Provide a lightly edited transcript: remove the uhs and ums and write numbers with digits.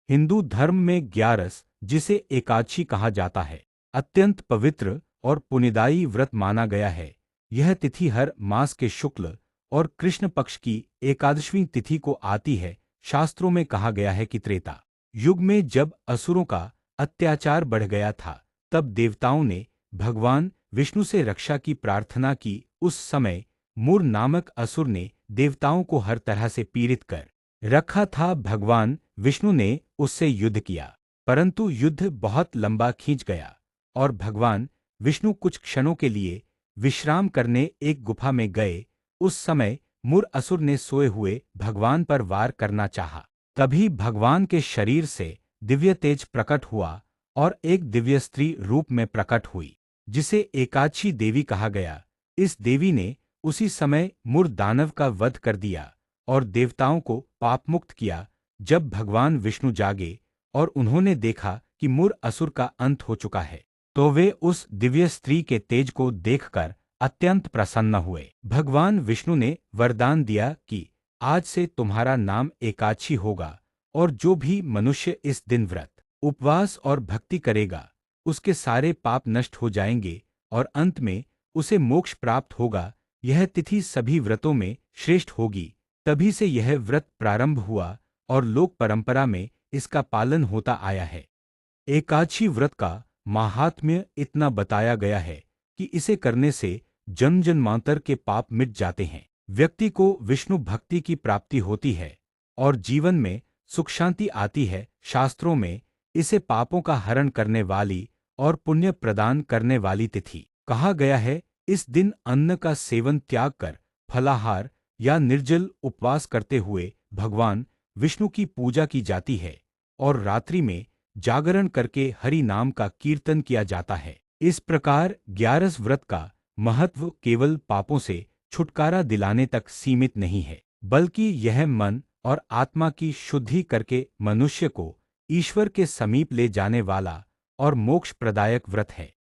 हिंदू धर्म में ग्यारस, जिसे एकादशी कहा जाता है, अत्यंत पवित्र और पुण्यदायी व्रत माना गया है। यह तिथि हर मास के शुक्ल और कृष्ण पक्ष की एकादशवीं तिथि को आती है। शास्त्रों में कहा गया है कि त्रेता युग में जब असुरों का अत्याचार बढ़ गया था, तब देवताओं ने भगवान विष्णु से रक्षा की प्रार्थना की। उस समय मुर नामक असुर ने देवताओं को हर तरह से पीड़ित कर रखा था। भगवान विष्णु ने उससे युद्ध किया, परंतु युद्ध बहुत लंबा खींच गया और भगवान विष्णु कुछ क्षणों के लिए विश्राम करने एक गुफा में गए। उस समय मुर असुर ने सोए हुए भगवान पर वार करना चाहा। तभी भगवान के शरीर से दिव्य तेज प्रकट हुआ और एक दिव्य स्त्री रूप में प्रकट हुई, जिसे एकादशी देवी कहा गया। इस देवी ने उसी समय मुर दानव का वध कर दिया और देवताओं को पापमुक्त किया। जब भगवान विष्णु जागे और उन्होंने देखा कि मुर असुर का अंत हो चुका है, तो वे उस दिव्य स्त्री के तेज को देखकर अत्यंत प्रसन्न हुए। भगवान विष्णु ने वरदान दिया कि आज से तुम्हारा नाम एकादशी होगा और जो भी मनुष्य इस दिन व्रत, उपवास और भक्ति करेगा, उसके सारे पाप नष्ट हो जाएंगे और अंत में उसे मोक्ष प्राप्त होगा। यह तिथि सभी व्रतों में श्रेष्ठ होगी। तभी से यह व्रत प्रारंभ हुआ और लोक परंपरा में इसका पालन होता आया है। एकादशी व्रत का माहात्म्य इतना बताया गया है कि इसे करने से जन्म जन्मांतर के पाप मिट जाते हैं, व्यक्ति को विष्णु भक्ति की प्राप्ति होती है और जीवन में सुख शांति आती है। शास्त्रों में इसे पापों का हरण करने वाली और पुण्य प्रदान करने वाली तिथि कहा गया है। इस दिन अन्न का सेवन त्याग कर फलाहार या निर्जल उपवास करते हुए भगवान विष्णु की पूजा की जाती है और रात्रि में जागरण करके हरि नाम का कीर्तन किया जाता है। इस प्रकार ग्यारस व्रत का महत्व केवल पापों से छुटकारा दिलाने तक सीमित नहीं है, बल्कि यह मन और आत्मा की शुद्धि करके मनुष्य को ईश्वर के समीप ले जाने वाला और मोक्ष प्रदायक व्रत है।